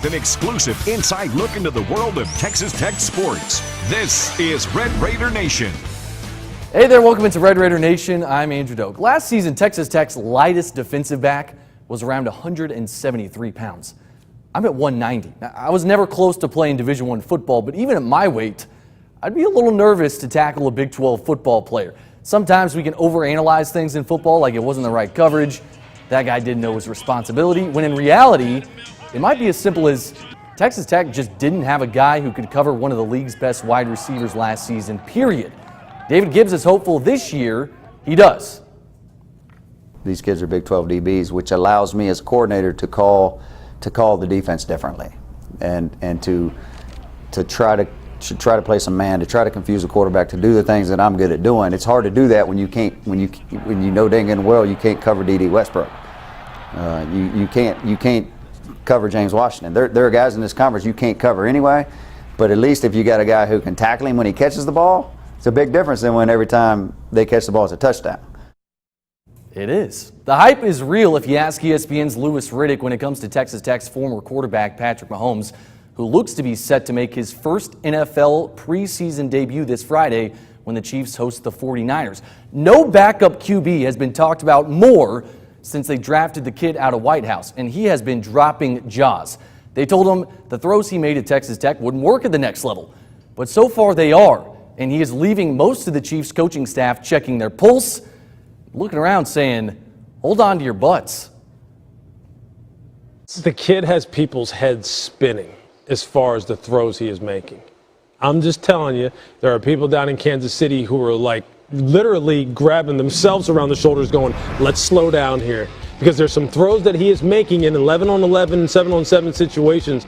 An exclusive inside look into the world of Texas Tech sports. This is Red Raider Nation. Hey there, welcome into Red Raider Nation. I'm Andrew Doak. Last season, Texas Tech's lightest defensive back was around 173 pounds. I'm at 190. Now, I was never close to playing Division I football, but even at my weight, I'd be a little nervous to tackle a Big 12 football player. Sometimes we can overanalyze things in football like it wasn't the right coverage. That guy didn't know his responsibility, when in reality, it might be as simple as Texas Tech just didn't have a guy who could cover one of the league's best wide receivers last season, period. David Gibbs is hopeful this year he does. These kids are Big 12 DBs, which allows me as a coordinator to call the defense differently and to try to play some man, to try to confuse the quarterback, to do the things that I'm good at doing. It's hard to do that when you know dang and well you can't cover D.D. Westbrook. You can't cover James Washington. There are guys in this conference you can't cover anyway, but at least if you got a guy who can tackle him when he catches the ball, it's a big difference than when every time they catch the ball it's a touchdown. It is. The hype is real if you ask ESPN's Louis Riddick when it comes to Texas Tech's former quarterback Patrick Mahomes, who looks to be set to make his first NFL preseason debut this Friday when the Chiefs host the 49ers. No backup QB has been talked about more since they drafted the kid out of White House, and he has been dropping jaws. They told him the throws he made at Texas Tech wouldn't work at the next level, but so far they are, and he is leaving most of the Chiefs coaching staff checking their pulse, looking around saying, hold on to your butts. The kid has people's heads spinning as far as the throws he is making. I'm just telling you, there are people down in Kansas City who are like literally grabbing themselves around the shoulders going, let's slow down here. Because there's some throws that he is making in 11-on-11 and 7-on-7 situations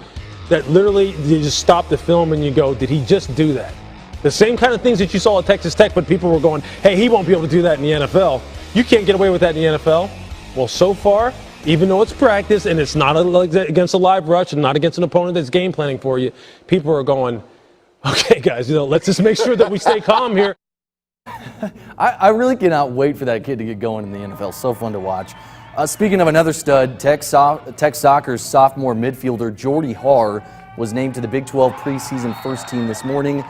that literally you just stop the film and you go, did he just do that? The same kind of things that you saw at Texas Tech, but people were going, hey, he won't be able to do that in the NFL. You can't get away with that in the NFL. Well, so far, even though it's practice and it's not against a live rush and not against an opponent that's game planning for you, people are going, okay, guys, let's just make sure that we stay calm here. I really cannot wait for that kid to get going in the NFL. So fun to watch. Speaking of another stud, Tech Soccer's sophomore midfielder Jordy Harr was named to the Big 12 preseason first team this morning,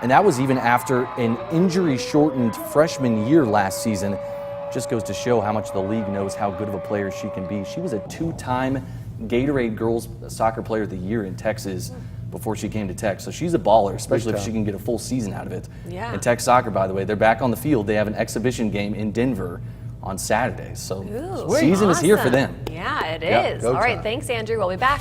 and that was even after an injury-shortened freshman year last season. Just goes to show how much the league knows how good of a player she can be. She was a two-time Gatorade Girls Soccer Player of the Year in Texas before she came to Tech. So she's a baller, especially if she can get a full season out of it. Yeah. And Tech Soccer, by the way, they're back on the field. They have an exhibition game in Denver on Saturday. So Ooh, season is here for them. Yeah, it is. All right, thanks, Andrew. We'll be back.